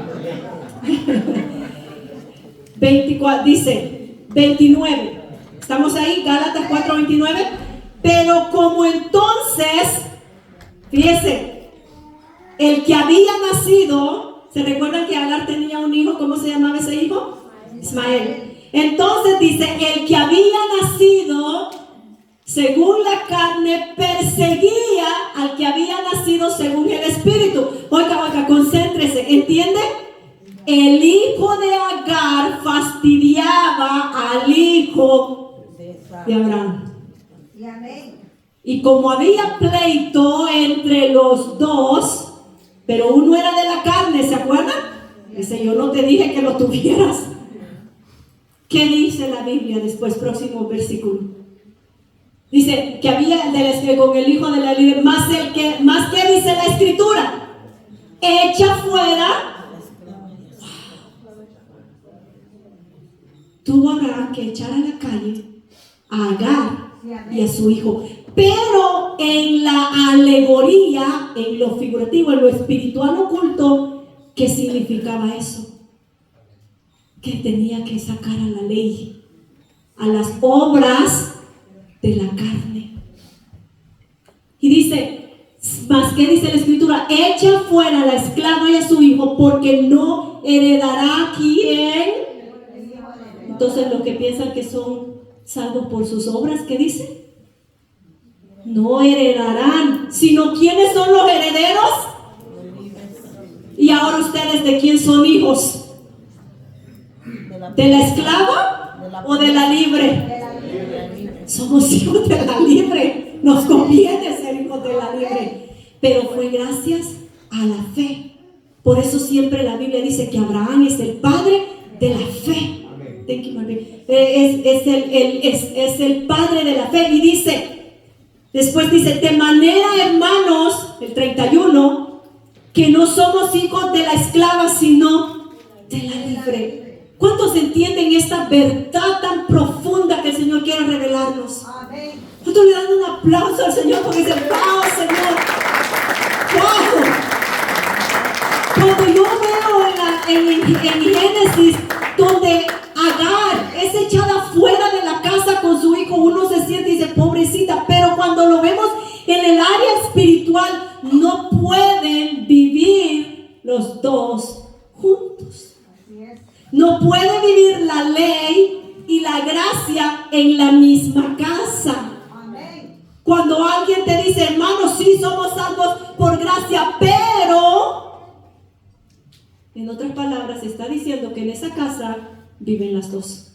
24, dice 29. Estamos ahí, Gálatas 4:29. Pero como entonces, fíjese, el que había nacido, ¿se recuerdan que Agar tenía un hijo? ¿Cómo se llamaba ese hijo? Ismael. Entonces dice, el que había nacido según la carne perseguía al que había nacido según el espíritu. Oiga, concéntrese, ¿entiende? El hijo de Agar fastidiaba al hijo de Abraham. Y como había pleito entre los dos, pero uno era de la carne, ¿se acuerdan? Dice, yo no te dije que lo tuvieras. ¿Qué dice la Biblia después? Próximo versículo. Dice que había con el hijo de la libre, más que dice la escritura, echa fuera. Tuvo Abraham que echar a la calle a Agar y a su hijo. Pero en la alegoría, en lo figurativo, en lo espiritual oculto, ¿qué significaba eso? Que tenía que sacar a la ley, a las obras de la carne. Y dice, más que dice la escritura, echa fuera a la esclava y a su hijo, porque no heredará ¿quién? Entonces los que piensan que son salvos por sus obras, ¿qué dice? No heredarán, sino ¿quiénes son los herederos? Y ahora ustedes, ¿de quién son hijos? ¿De la esclava o de la libre? Somos hijos de la libre. Nos conviene ser hijos de la libre. Pero fue gracias a la fe. Por eso siempre la Biblia dice que Abraham es el padre de la fe. Es el padre de la fe. Y dice, después dice, de manera, hermanos, el 31, que no somos hijos de la esclava, sino de la libre. ¿Cuántos entienden esta verdad tan profunda que el Señor quiere revelarnos? ¿Cuántos le dan un aplauso al Señor porque dicen, wow, Señor? ¡Wow! Cuando yo veo en Génesis, donde Agar es echada fuera de la casa con su hijo, uno se siente y dice, pobrecita, pero cuando lo vemos en el área espiritual, no pueden vivir los dos juntos. No puede vivir la ley y la gracia en la misma casa. Cuando alguien te dice, hermano, sí somos salvos por gracia, pero, en otras palabras, está diciendo que en esa casa viven las dos.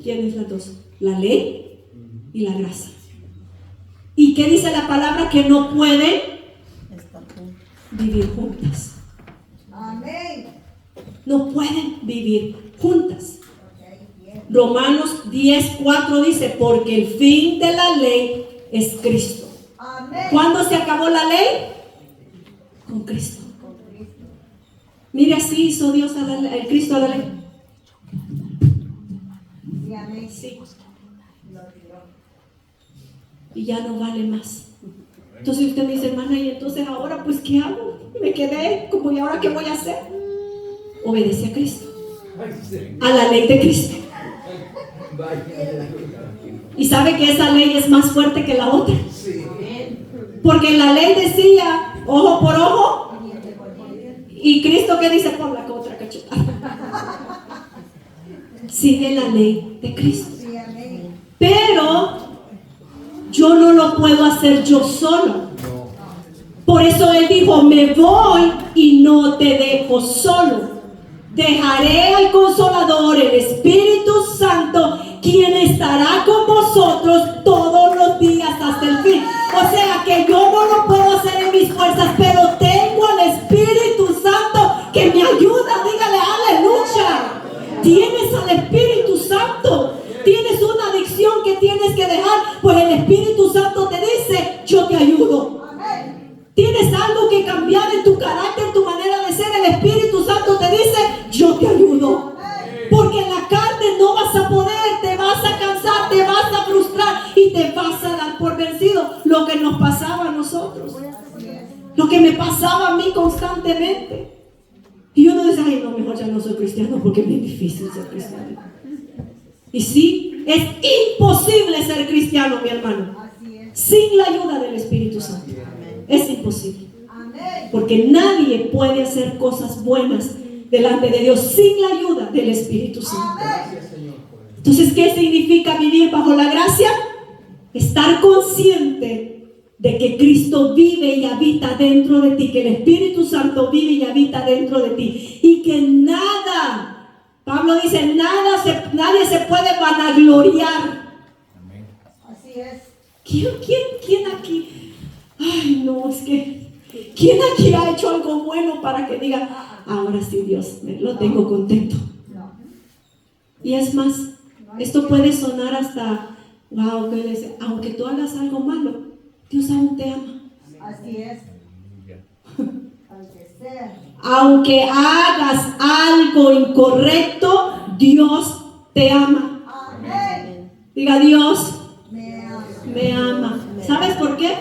¿Quiénes las dos? La ley y la gracia. ¿Y qué dice la palabra? Que no pueden vivir juntas. Amén. No pueden vivir juntas. Romanos 10:4 dice, porque el fin de la ley es Cristo. Amén. ¿Cuándo se acabó la ley? Con Cristo. Mire, así hizo Dios el Cristo a la ley. Sí, amén. Sí. Y ya no vale más. Entonces usted me dice, hermana, y entonces ahora pues ¿qué hago? Me quedé como, ¿y ahora qué voy a hacer? Obedece a Cristo, a la ley de Cristo. Y sabe que esa ley es más fuerte que la otra, porque la ley decía ojo por ojo, y Cristo ¿qué dice? Por la otra cachetada. Sigue la ley de Cristo. Pero yo no lo puedo hacer yo solo. Por eso Él dijo, me voy y no te dejo solo. Dejaré al Consolador, el Espíritu Santo, quien estará con vosotros todos los días hasta el fin. O sea que yo no lo puedo hacer en mis fuerzas, pero tengo al Espíritu Santo que me ayuda. Dígale aleluya. Tienes al Espíritu Santo. Tienes una adicción que tienes que dejar, pues el Espíritu Santo te dice, yo te ayudo. Tienes algo que cambiar en tu carácter, tu manera de ser, el Espíritu Santo te dice, yo te ayudo. Porque en la carne no vas a poder, te vas a cansar, te vas a frustrar y te vas a dar por vencido. Lo que nos pasaba a nosotros, lo que me pasaba a mí constantemente. Y uno dice, ay no, mejor ya no soy cristiano porque es bien difícil ser cristiano. Y sí, es imposible ser cristiano, mi hermano, sin la ayuda del Espíritu Santo. Es imposible. Porque nadie puede hacer cosas buenas delante de Dios sin la ayuda del Espíritu Santo. Entonces, ¿qué significa vivir bajo la gracia? Estar consciente de que Cristo vive y habita dentro de ti, que el Espíritu Santo vive y habita dentro de ti, y que nada, Pablo dice, nadie se puede vanagloriar. Así es. ¿Quién aquí? Ay, no, es que ¿quién aquí ha hecho algo bueno para que diga, ahora sí, Dios, lo tengo contento? Y es más, esto puede sonar hasta, wow, que le dice, aunque tú hagas algo malo, Dios aún te ama. Así es. Aunque hagas algo incorrecto, Dios te ama. Amén. Diga, Dios Me ama. me ama. ¿Sabes por qué?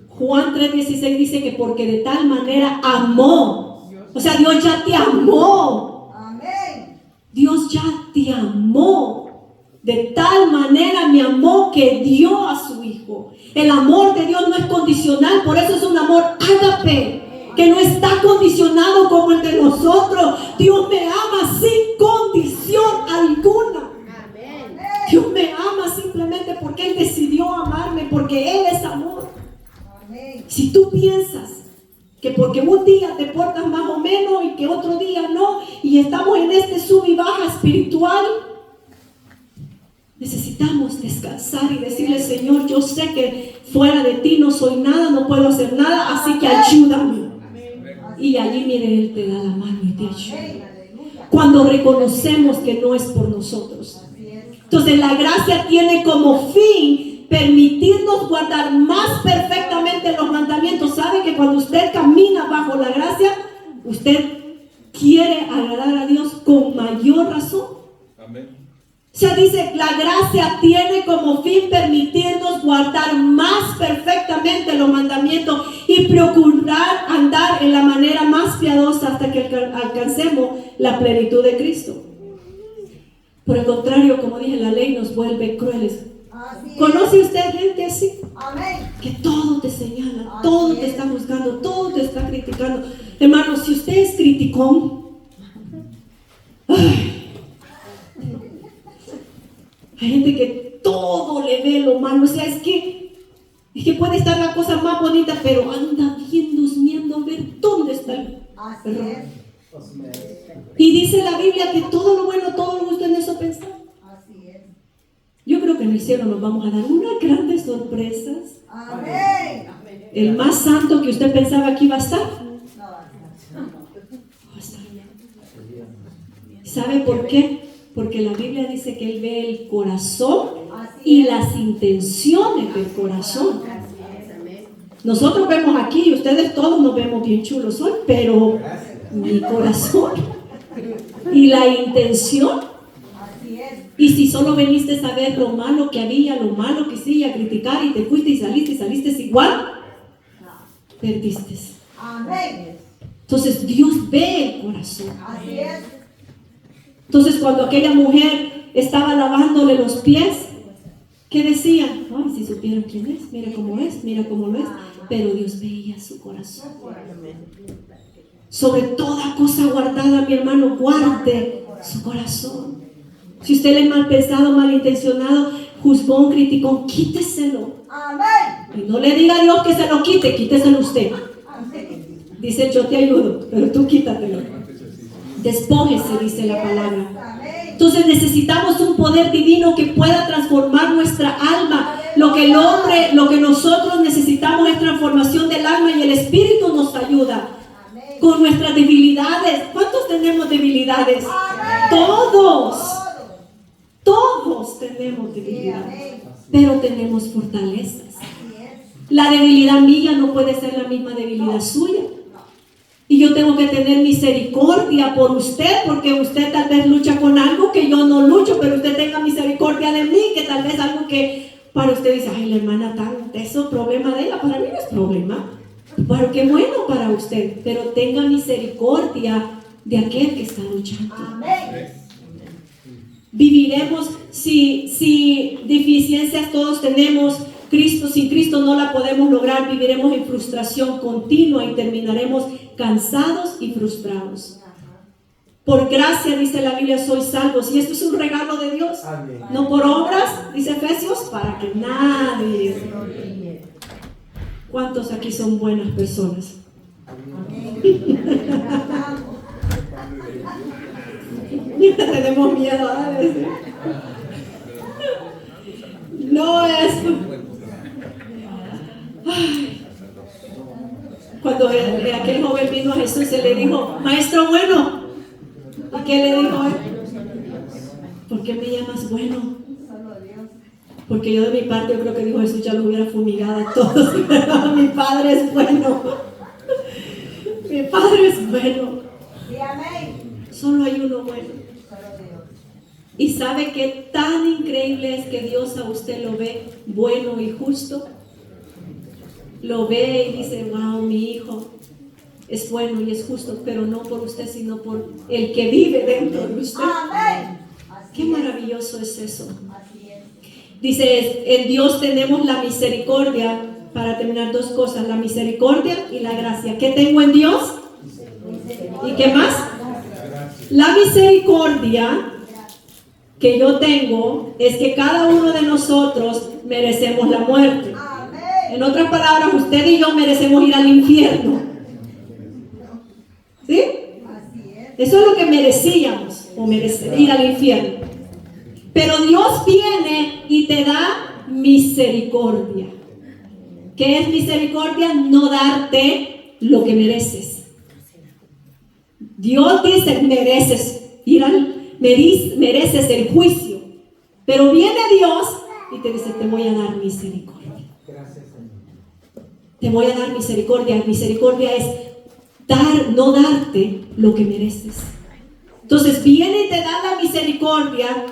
Juan 3:16 dice que porque de tal manera amó. O sea, Dios ya te amó. Amén. Dios ya te amó. De tal manera me amó que dio a su Hijo. El amor de Dios no es condicional, por eso es un amor ágape, que no está condicionado como el de nosotros. Dios me ama sin condición alguna. Dios me ama simplemente porque Él decidió amarme, porque Él es amor. Si tú piensas que porque un día te portas más o menos y que otro día no, y estamos en este sub y baja espiritual, necesitamos descansar y decirle, Señor, yo sé que fuera de ti no soy nada, no puedo hacer nada, así que ayúdame. Y allí, mire, Él te da la mano y te ayuda. Cuando reconocemos que no es por nosotros. Entonces la gracia tiene como fin permitirnos guardar más perfectamente los mandamientos. ¿Sabe que cuando usted camina bajo la gracia, usted quiere agradar a Dios con mayor razón? Amén. O sea, dice, la gracia tiene como fin permitirnos guardar más perfectamente los mandamientos y procurar andar en la manera más piadosa hasta que alcancemos la plenitud de Cristo. Por el contrario, como dije, la ley nos vuelve crueles. Así es. ¿Conoce usted gente así? Amén. Que todo te señala, todo te está juzgando, todo te está criticando. Hermano, si usted es criticón, ay, hay gente que todo le ve lo malo. O sea, es que puede estar la cosa más bonita, pero anda viendo, husmeando a ver dónde está el Así error. es. Y dice la Biblia que todo lo bueno, todo lo gusto en eso pensar. Así es. Yo creo que en el cielo nos vamos a dar unas grandes sorpresas. Amén. El más santo que usted pensaba que iba a estar, No, va a estar. ¿Sabe por qué? Porque la Biblia dice que Él ve el corazón y las intenciones del corazón. Nosotros vemos aquí, y ustedes todos nos vemos bien chulos hoy, pero mi corazón y la intención. Así es. Y si solo viniste a ver lo malo que había, lo malo que sí, a criticar, y te fuiste y saliste igual, perdiste. Amén. Entonces Dios ve el corazón. Así es. Entonces cuando aquella mujer estaba lavándole los pies, ¿qué decía? Ay, si supieran quién es, mira cómo es, mira cómo lo es. Pero Dios veía su corazón. Sobre toda cosa guardada, mi hermano, guarde su corazón. Si usted es mal pensado, malintencionado, juzgón, criticón, quíteselo. Amén. Y no le diga a Dios que se lo quite, quíteselo usted. Amén. Dice, yo te ayudo, pero tú quítatelo. Despójese, dice la palabra. Amén. Entonces necesitamos un poder divino que pueda transformar nuestra alma. Lo que el hombre, lo que nosotros necesitamos es transformación del alma, y el Espíritu nos ayuda Amén. con nuestras debilidades. ¿Cuántos tenemos debilidades? Amén. Todos tenemos debilidades, Amén. pero tenemos fortalezas. Así es. La debilidad mía no puede ser la misma debilidad suya. Y yo tengo que tener misericordia por usted, porque usted tal vez lucha con algo que yo no lucho, pero usted tenga misericordia de mí, que tal vez algo que para usted dice, ay, la hermana tan, eso es problema de ella, para mí no es problema, pero qué bueno para usted, pero tenga misericordia de aquel que está luchando. Amén. Viviremos si deficiencias todos tenemos. Sin Cristo no la podemos lograr. Viviremos en frustración continua y terminaremos cansados y frustrados. Por gracia, dice la Biblia, sois salvos, y esto es un regalo de Dios. Amén. No por obras, dice Efesios, para que nadie. ¿Cuántos aquí son buenas personas? Tenemos miedo a veces. No es. Ay. Cuando aquel joven vino a Jesús, se le dijo, maestro bueno. ¿Y qué le dijo él? ¿Por qué me llamas bueno? Solo Dios. Porque yo de mi parte, yo creo que dijo Jesús, ya los hubiera fumigado a todos. Mi Padre es bueno. Mi Padre es bueno. Sí, amén. Solo hay uno bueno. Solo Dios. ¿Y sabe qué tan increíble es que Dios a usted lo ve bueno y justo? Lo ve y dice, wow, mi hijo es bueno y es justo, pero no por usted, sino por el que vive dentro de usted. Amén. Qué maravilloso es eso. Así es. Dice, en Dios tenemos la misericordia, para terminar, dos cosas, la misericordia y la gracia. ¿Qué tengo en Dios? ¿Y qué más? La misericordia que yo tengo es que cada uno de nosotros merecemos la muerte. Amén. En otras palabras, usted y yo merecemos ir al infierno. ¿Sí? Así es. Eso es lo que merecíamos, ir al infierno. Pero Dios viene y te da misericordia. ¿Qué es misericordia? No darte lo que mereces. Dios dice, mereces el juicio. Pero viene Dios y te dice, te voy a dar misericordia. Te voy a dar misericordia. Misericordia es no darte lo que mereces. Entonces viene y te da la misericordia,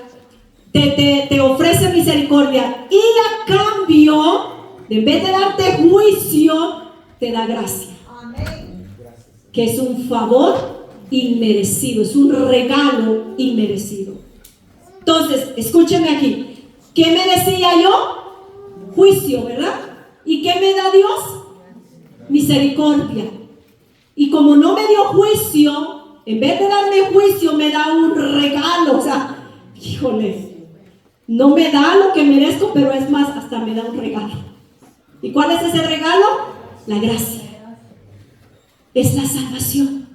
te ofrece misericordia, y a cambio, en vez de darte juicio, te da gracia. Amén. Que es un favor inmerecido, es un regalo inmerecido. Entonces, escúcheme aquí. ¿Qué merecía yo? Juicio, ¿verdad? ¿Y qué me da Dios? Misericordia. Y como no me dio juicio, en vez de darme juicio, me da un regalo. O sea, híjole, no me da lo que merezco, pero es más, hasta me da un regalo. ¿Y cuál es ese regalo? La gracia. Es la salvación.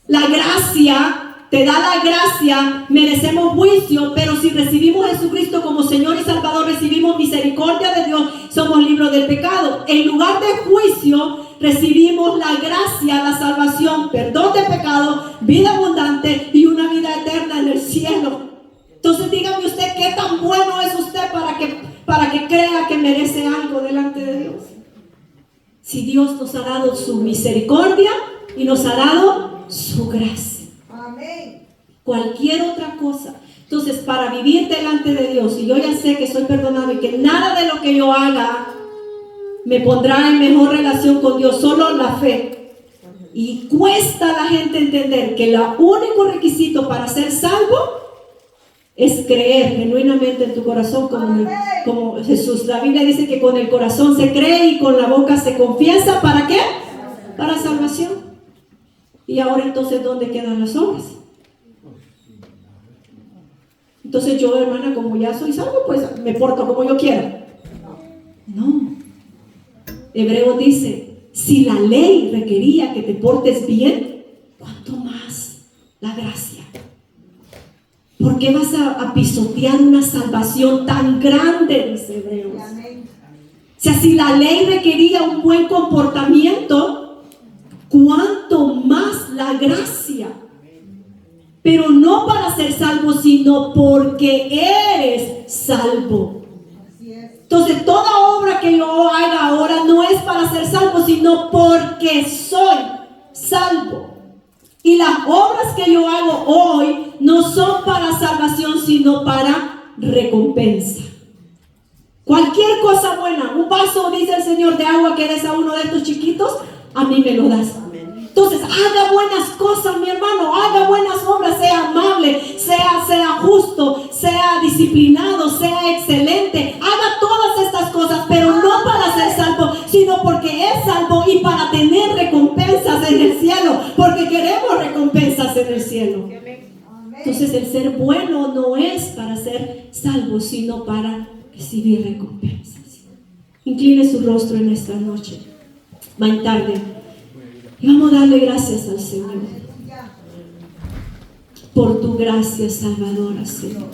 La gracia, te da la gracia, merecemos juicio, pero si recibimos a Jesucristo como Señor y Salvador, recibimos misericordia de Dios, somos libres del pecado. En lugar de juicio, recibimos la gracia, la salvación, perdón de pecado, vida abundante y una vida eterna en el cielo. Entonces dígame usted, ¿qué tan bueno es usted para que crea que merece algo delante de Dios? Si Dios nos ha dado su misericordia y nos ha dado su gracia. Amén. Cualquier otra cosa. Entonces, para vivir delante de Dios, y yo ya sé que soy perdonado y que nada de lo que yo haga me pondrá en mejor relación con Dios, solo la fe. Y cuesta a la gente entender que el único requisito para ser salvo es creer genuinamente en tu corazón como Jesús. La Biblia dice que con el corazón se cree y con la boca se confiesa. ¿Para qué? Para salvación. Y ahora entonces, ¿dónde quedan las obras? Entonces yo, hermana, como ya soy salvo, pues me porto como yo quiera. No. Hebreo dice, si la ley requería que te portes bien, ¿cuánto más la gracia? ¿Por qué vas a pisotear una salvación tan grande? Dice Hebreos. O sea, si la ley requería un buen comportamiento, ¿cuánto más la gracia? Pero no para ser salvo, sino porque eres salvo. Entonces, toda obra que yo haga ahora no es para ser salvo, sino porque soy salvo. Y las obras que yo hago hoy no son para salvación, sino para recompensa. Cualquier cosa buena, un vaso, dice el Señor, de agua que des a uno de estos chiquitos, a mí me lo das. Entonces, haga buenas cosas, mi hermano, haga buenas obras, sea amable, sea justo, sea disciplinado, sea excelente. Haga todas estas cosas, pero no para ser salvo, sino porque es salvo y para tener recompensas en el cielo, porque queremos recompensas en el cielo. Entonces, el ser bueno no es para ser salvo, sino para recibir recompensas. Incline su rostro en esta noche, más tarde. Y vamos a darle gracias al Señor por tu gracia salvadora, Señor.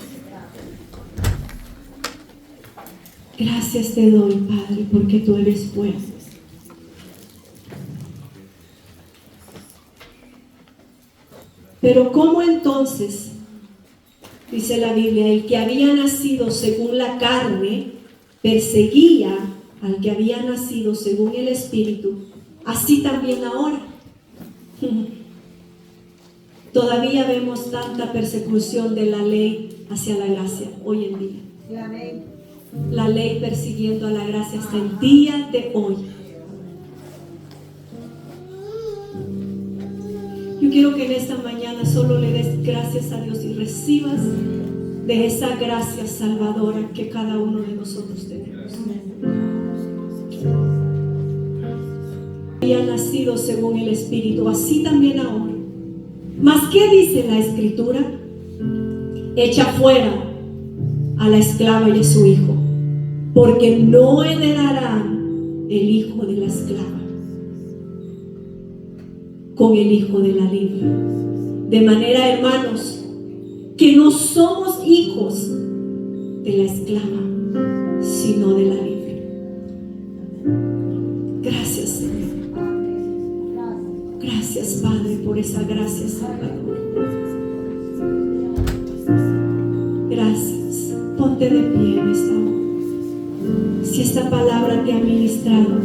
Gracias te doy, Padre, porque tú eres bueno. Pero ¿cómo entonces, dice la Biblia, el que había nacido según la carne perseguía al que había nacido según el Espíritu? Así también ahora. Todavía vemos tanta persecución de la ley hacia la gracia hoy en día. La ley persiguiendo a la gracia hasta el día de hoy. Yo quiero que en esta mañana solo le des gracias a Dios y recibas de esa gracia salvadora que cada uno de nosotros tenemos. Había nacido según el Espíritu, así también ahora. ¿Mas qué dice la Escritura? Echa fuera a la esclava y a su hijo, porque no heredarán el hijo de la esclava con el hijo de la libre. De manera, hermanos, que no somos hijos de la esclava, sino de la libre. Gracias, Señor. Gracias, Padre, por esa gracia salvadora. Gracias. Ponte de pie en esta hora. Si esta palabra te ha ministrado,